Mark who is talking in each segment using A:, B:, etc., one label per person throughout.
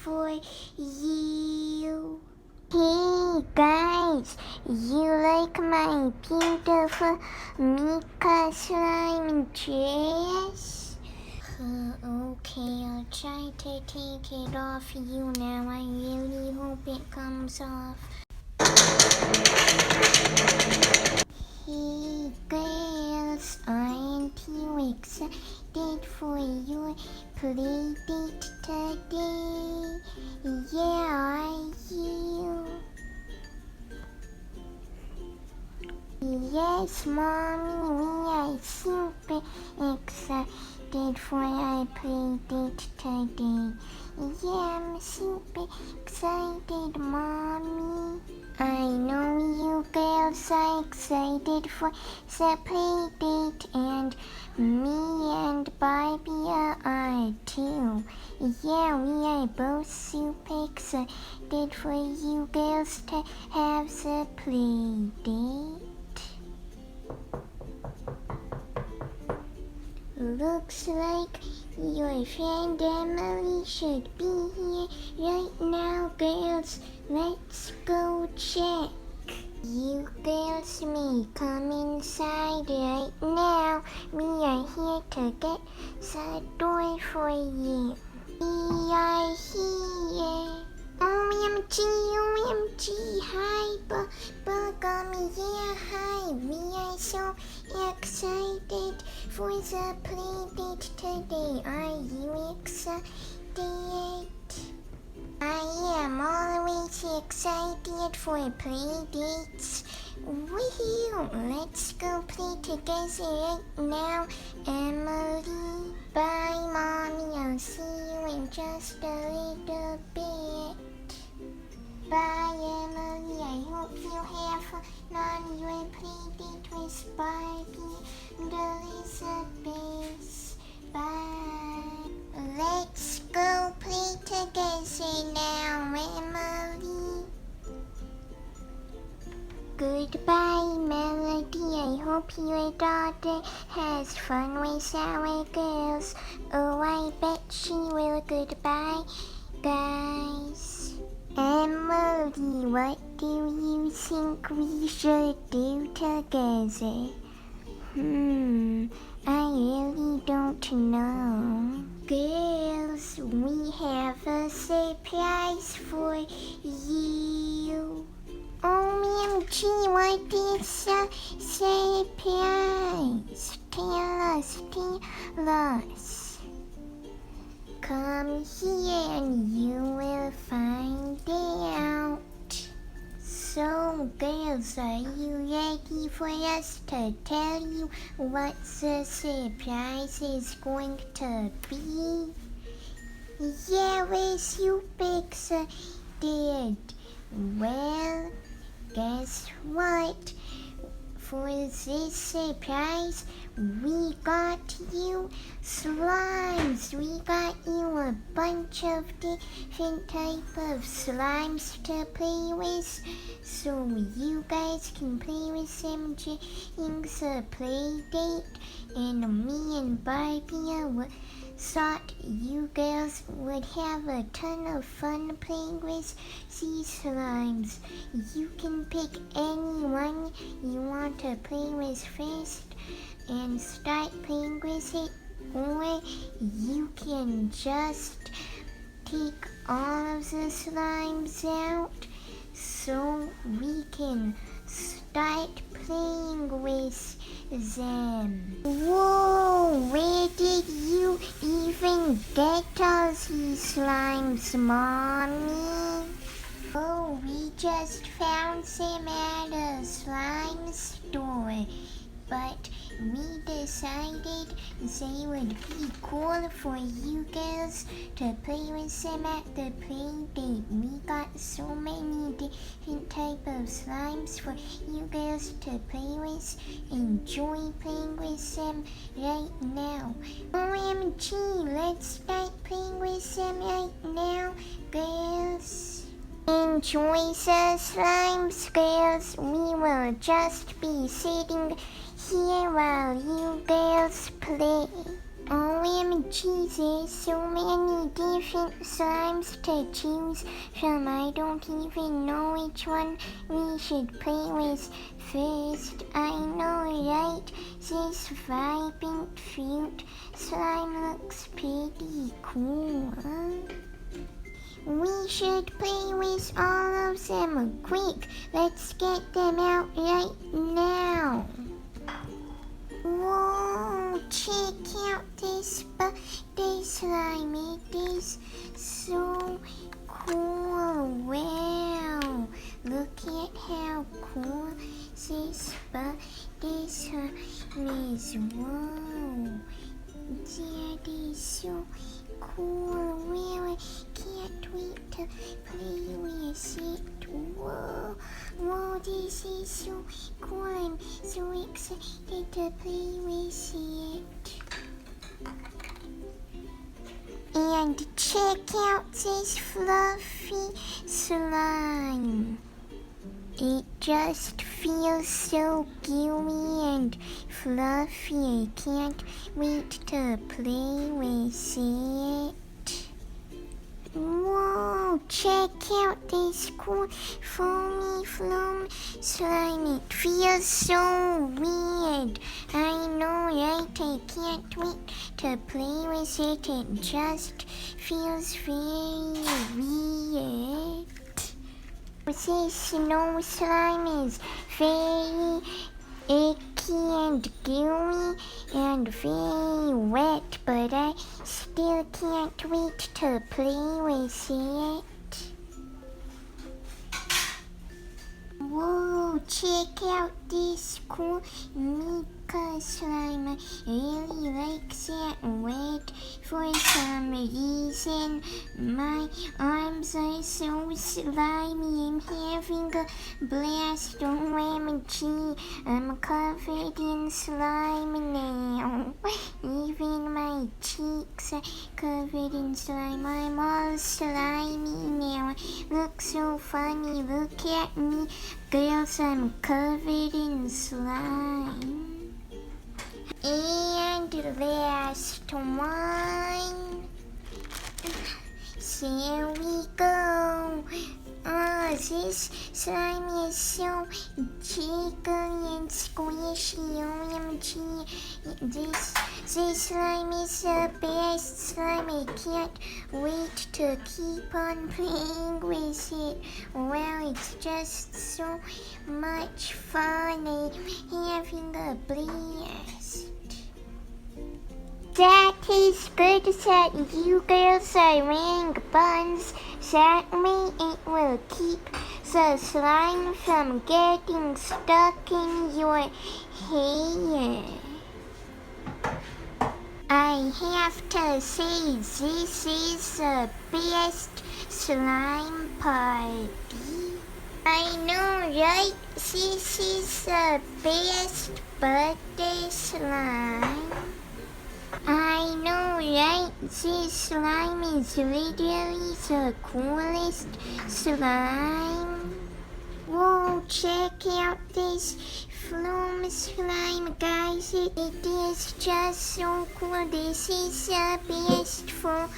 A: for you. Hey guys, you like my beautiful Mika slime dress? Okay, I'll try to take it off you now. I really hope it comes off. Hey girls, aren't you excited for your play date today? Yeah, are you? Yes, Mommy, we are super excited for our play date today. Yeah, I'm super excited, Mommy. I know you girls are excited for the play date, and me and Barbie are too. Yeah, we are both super excited for you girls to have the play date. Looks like your friend Emily should be here right now, girls. Let's go check. You girls may come inside right now. We are here to get the door for you. We are here. OMG, OMG, hi, Bugummy, yeah, hi. We are so excited for the play date today. Are you excited? I am always excited for play dates. Woohoo! Let's go play together right now, Emily. Bye, Mommy. I'll see you in just a little bit. Bye, Emily. I hope you have fun on your play date with Barbie and Elizabeth. Bye. Let's go play together now, Emily. Goodbye, Melody. I hope your daughter has fun with our girls. Oh, I bet she will. Goodbye, guys. Emily, what do you think we should do together? I really don't know. Girls, we have a surprise for you. OMG, what is the surprise? Tell us. Come here and you will find out. So, girls, are you ready for us to tell you what the surprise is going to be? Yeah, we're super excited. Well, guess what? For this surprise, we got you slimes. We got you a bunch of different type of slimes to play with, so you guys can play with them during the play date. And me and Barbie thought you girls would have a ton of fun playing with these slimes. You can pick any one you want to play with first and start playing with it, or you can just take all of the slimes out so we can start playing with them. Whoa, where did you even get all these slimes, Mommy? Oh, we just found them at a slime store, but we decided they would be cool for you girls to play with them at the play date. We got so many different type of slimes for you girls to play with. Enjoy playing with them right now. OMG, let's start playing with them right now, girls. Enjoy the slimes, girls. We will just be sitting here while you girls play. OMG, geez, there's so many different slimes to choose from. I don't even know which one we should play with first. I know, right? This vibrant fruit slime looks pretty cool. We should play with all of them quick. Let's get them out right now. Whoa, check out this birthday slime. It is so cool. Wow, look at how cool this birthday slime is. Whoa, that is so cool. Wow, I can't wait to play with it. Whoa, this is so cool. I'm so excited to play with it. And check out this fluffy slime. It just feels so gooey and fluffy. I can't wait to play with it. Whoa, check out this cool foamy foam slime. It feels so weird. I know, right? I can't wait to play with it. It just feels very weird. This snow slime is very icky and gooey and very wet, but I still can't wait to play with it. Whoa, check out this cool Mika slime. I really like that red for some reason. My arms are so slimy. I'm having a blast. OMG, I'm covered in slime now. Even my cheeks are covered in slime. I'm all slimy now. Look so funny. Look at me. Girls, I'm covered in slime. And last one. Here we go. Oh, this slime is so jiggly and squishy. OMG. This slime is the best slime. I can't wait to keep on playing with it. Wow, it's just so much fun. I'm having a blast. That is good that you girls are wearing buns. That way it will keep the slime from getting stuck in your hair. I have to say, this is the best slime party. I know, right? This is the best birthday slime. I know, right? This slime is literally the coolest slime. Whoa, check out this foam slime, guys. It is just so cool. This is the best foam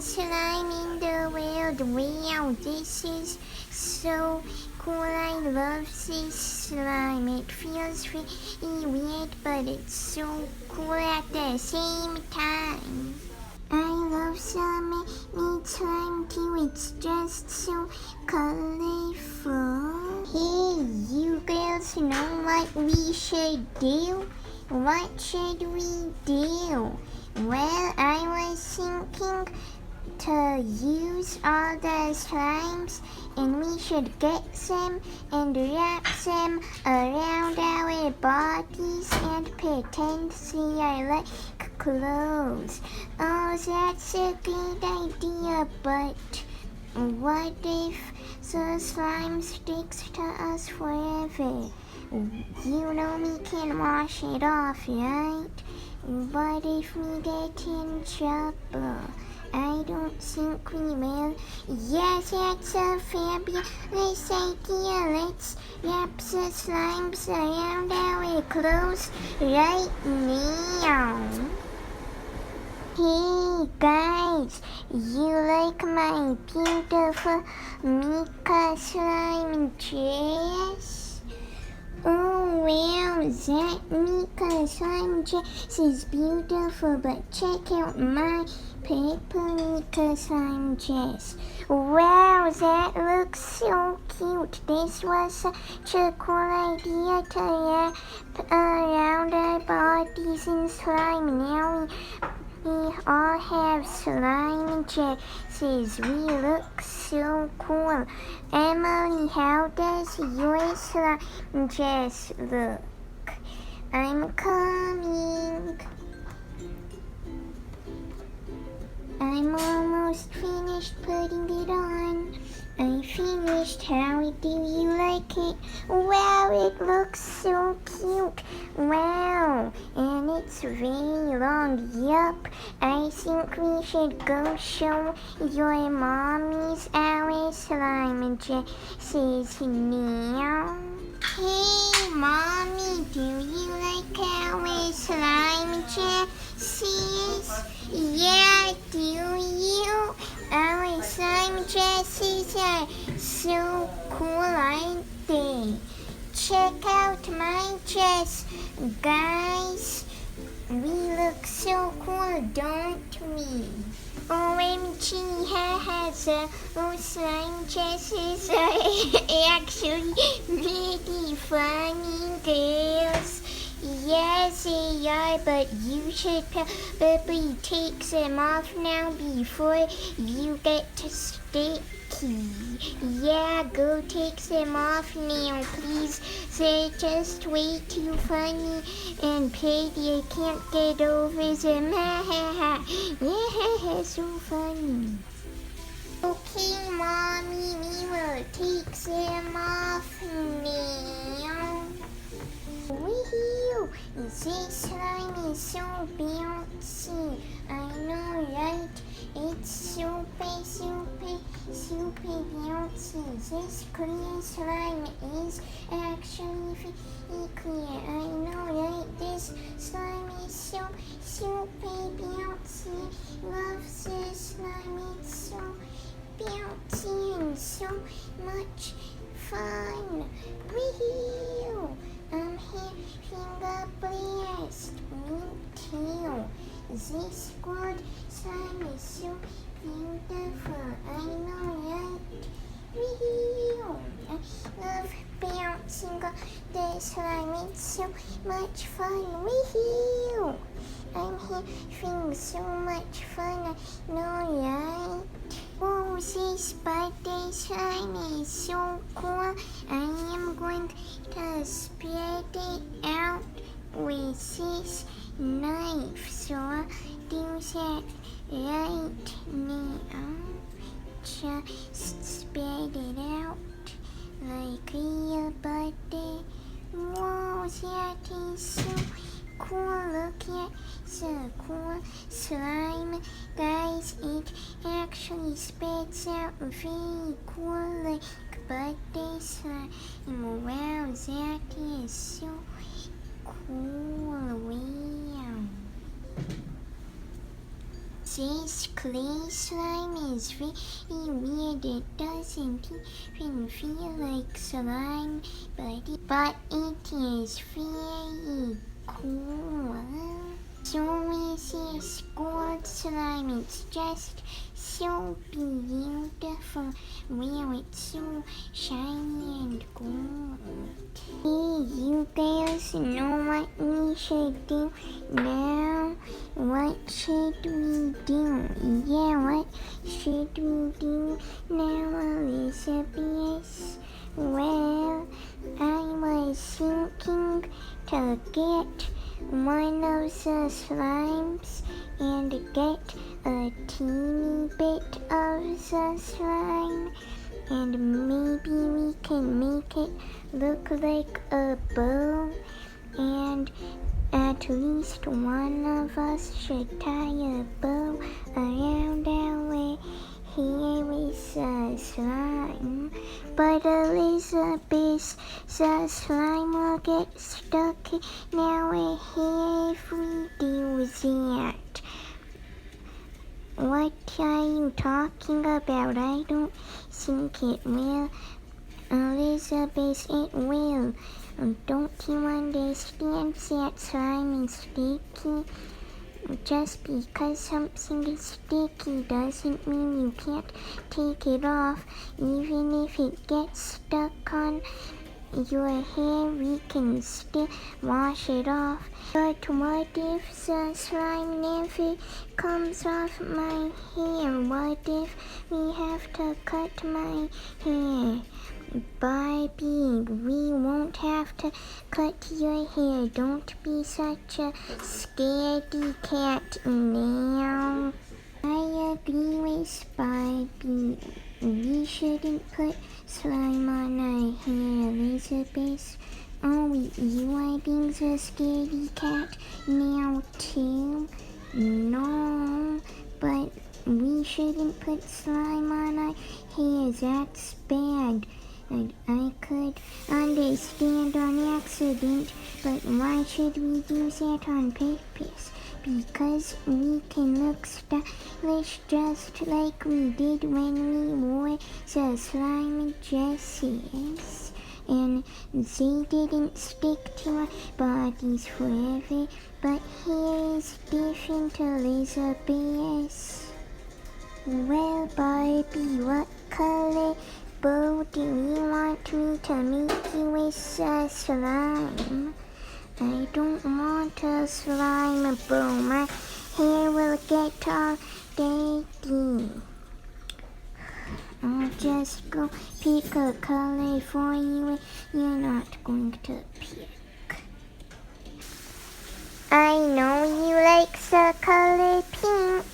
A: slime in the world. Wow, this is so cool. I love this slime. It feels really weird, but it's so cool at the same time. I love the mermaid slime too. It's just so colorful. Hey, you girls know what we should do? What should we do? Well, I was thinking to use all the slimes, and we should get them and wrap them around our bodies and pretend they are like clothes. Oh, that's a good idea, but what if the slime sticks to us forever? You know we can wash it off, right? What if we get in trouble? I don't think we will. Yes, that's a fabulous idea. Let's wrap the slimes around our clothes right now. Hey guys, you like my beautiful Mika slime dress? Oh wow, that Mika slime dress is beautiful, but check out my paper Mika slime dress. Wow, that looks so cute. This was such a cool idea to wrap around our bodies in slime. Now we all have slime dresses. We look so cool. Emily, how does your slime dress look? I'm coming. I'm almost finished putting it on. I finished. How do you like it? Wow, it looks so cute. Wow, and it's very long. Yup, I think we should go show your mommies our slime dresses now. Hey, Mommy, do you like our slime dresses? Yeah, do you? Our slime dresses are so cool, aren't they? Check out my dress, guys. We look so cool, don't we? OMG, those slime dresses are actually really funny, girls. Yes, they are, but you should probably take them off now before you get to sticky. Yeah, go take them off now, please. They're just way too funny and pretty. I can't get over them. Yeah, so funny. Okay, Mommy, we will take them off now. Woohoo! This slime is so bouncy. I know, right? It's super bouncy. This clear slime is actually very clear. I know, right? This slime is so super bouncy. Love this slime. It's so bouncy and so much fun. Woohoo! I'm having a blast. Me too. This gold slime is so beautiful. I know, right? Wee-hoo. I love bouncing on the slime. It's so much fun. Wee-hoo. I'm having so much fun. I know, right? Oh, this birthday slime is so cool. I am going to spread it out with this knife. So I'll do that right now. Just spread it out like a birthday. Whoa, that is so cool. Look at the cool slime, guys. It actually spreads out very cool like birthday slime. Wow, that is so cool. Wow. This clay slime is very weird. It doesn't even feel like slime, but it is very cool. So is this gold slime. It's just so beautiful. Wow, it's so shiny and gold. Hey, you guys know what we should do now? What should we do? Yeah, what should we do now, Elizabeth? Well, I was thinking to get one of the slimes and get a teeny bit of the slime, and maybe we can make it look like a bow, and at least one of us should tie a bow around our hair with the slime. But Elizabeth, the slime will get stuck in our hair if we do that. What are you talking about? I don't think it will. Elizabeth, it will. Don't you understand that slime is sticky? Just because something is sticky doesn't mean you can't take it off. Even if it gets stuck on your hair, we can still wash it off. But what if the slime never comes off my hair? What if we have to cut my hair? Barbie, we won't have to cut your hair. Don't be such a scaredy cat now. I agree with Barbie. We shouldn't put slime on our hair, Elizabeth. Oh, you are being the scaredy cat now too? No, but we shouldn't put slime on our hair. That's bad. I could understand on accident, but why should we do that on purpose? Because we can look stylish just like we did when we wore the slime dresses. And they didn't stick to our bodies forever, but hair is different, Elizabeth. Well, Barbie, what color bow do you want me to make you with slime? I don't want a slime bow. My hair will get all dirty. I'll just go pick a color for you. You're not going to pick. I know you like the color pink,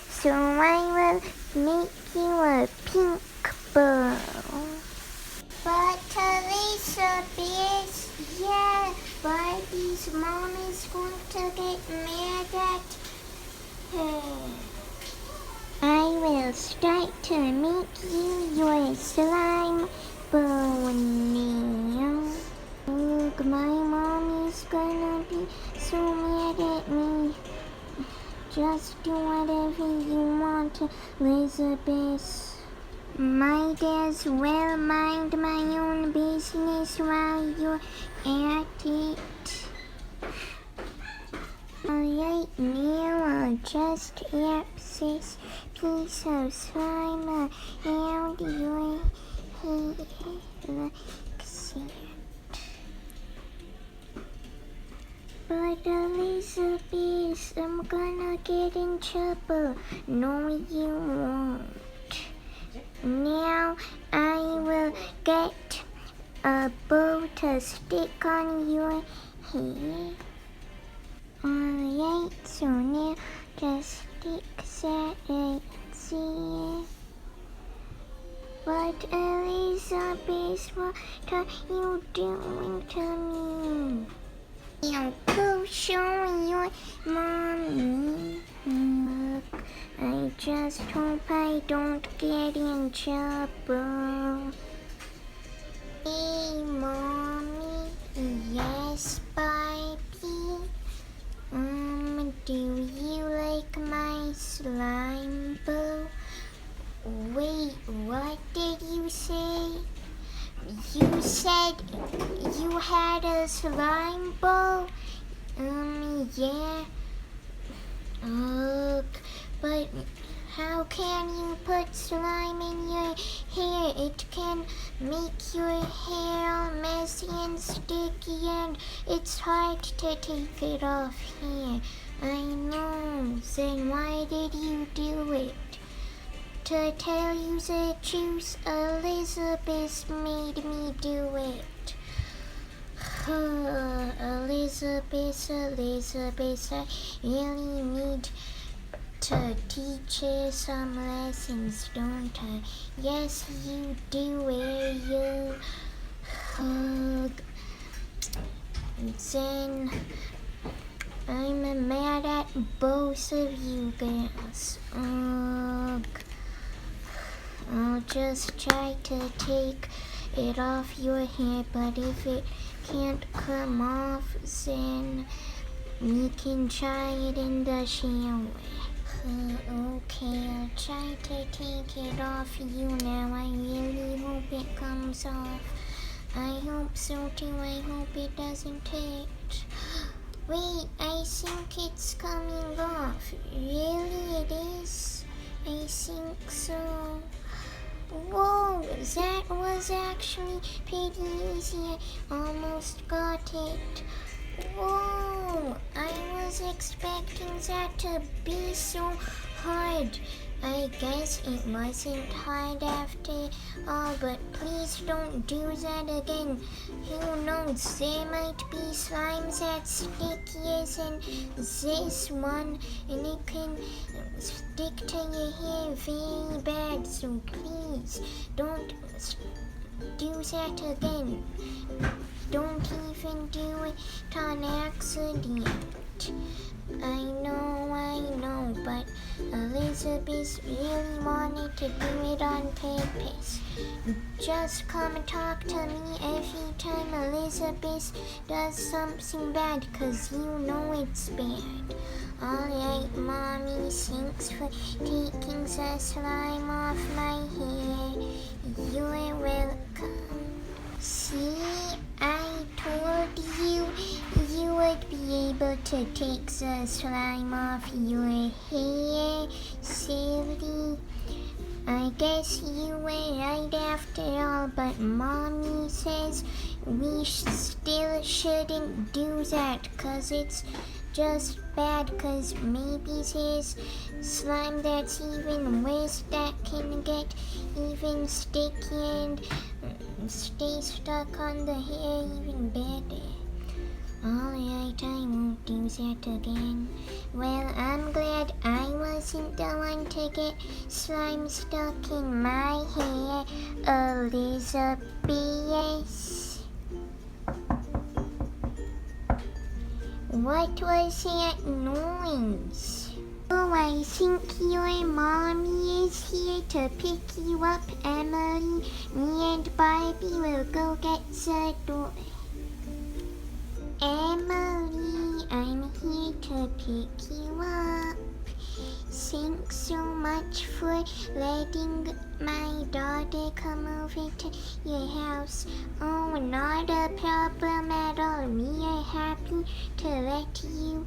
A: so I will make you a pink bow. But Elizabeth, yeah, Barbie's mom is going to get mad at her. I will start to make you your slime bow now. Look, my mom is gonna be so mad at me. Just do whatever you want, Elizabeth. Might as well mind my own business while you're at it. Alright, now I'll just wrap this piece of slime around your hair like that. But Elizabeth, I'm gonna get in trouble. No, you won't. Now I will get a bow to stick on your hair. Alright, so now just stick that right there. But Elizabeth, what are you doing to me? Now go show your mommy. Look, I just hope I don't get in trouble. Hey, Mommy. Yes, Barbie. Do you like my slime bow? Wait, what did you say? You said you had a slime bow? Yeah. But how can you put slime in your hair? It can make your hair all messy and sticky, and it's hard to take it off here. I know. Then why did you do it? To tell you the truth, Elizabeth made me do it. Elizabeth, I really need to teach her some lessons, don't I? Yes, you do, you. Then I'm mad at both of you girls. I'll just try to take it off your hair, but if it can't come off, then we can try it in the shower. Okay, I'll try to take it off you now. I really hope it comes off. I hope so too. I hope it doesn't hurt. Wait, I think it's coming off. Really, it is? I think so. Whoa, that was actually pretty easy. I almost got it. Whoa, I was expecting that to be so hard. I guess it wasn't hard after all, but please don't do that again. Who knows, there might be slimes that's stickier than this one, and it can stick to your hair very bad, so please don't do that again. Don't even do it on accident. I know, but Elizabeth really wanted to do it on purpose. Just come and talk to me every time Elizabeth does something bad, 'cause you know it's bad. Alright, Mommy, thanks for taking the slime off my hair. You're welcome. See, I told you you would be able to take the slime off your hair, silly. I guess you were right after all, but Mommy says we still shouldn't do that, 'cause it's just bad, 'cause maybe there's slime that's even worse that can get even stickier and stay stuck on the hair even better. Alright, I won't do that again. Well, I'm glad I wasn't the one to get slime stuck in my hair, Elizabeth. What was that noise? Oh, I think your mommy is here to pick you up, Emily. Me and Barbie will go get the door. Emily, I'm here to pick you up. Thanks so much for letting my daughter come over to your house. Oh, not a problem at all. We are happy to let you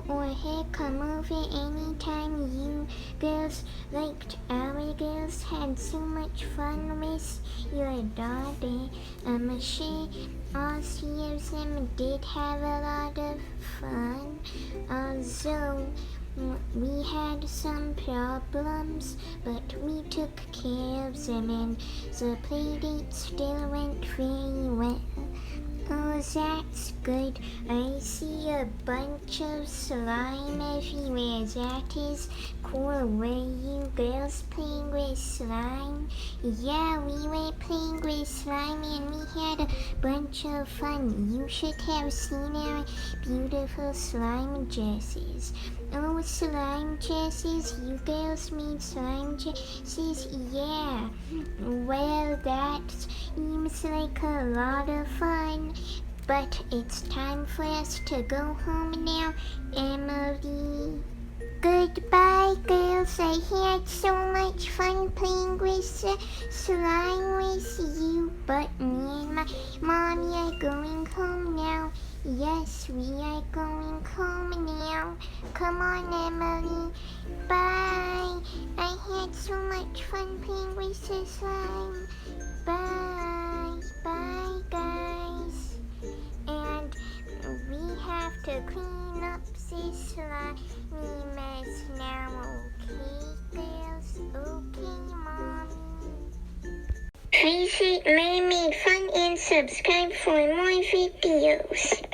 A: or her come over anytime you girls liked. Our girls had so much fun with your daughter. I'm sure all three of them did have a lot of fun. Although we had some problems, but we took care of them and the playdate still went very well. Oh, that's good. I see a bunch of slime everywhere. That is cool. Were you girls playing with slime? Yeah, we were playing with slime and we had a bunch of fun. You should have seen our beautiful slime dresses. Oh, slime dresses? You girls made slime dresses? Yeah. Well, that seems like a lot of fun. But it's time for us to go home now, Emily. Goodbye, girls. I had so much fun playing with the slime with you. But me and my mommy are going home now. Yes, we are going home now. Come on, Emily. Bye. I had so much fun playing with the slime. Bye. Bye, guys. And we have to clean up this slimy mess now, okay, girls? Okay, Mommy. Please hit Mermaid Fun and subscribe for more videos.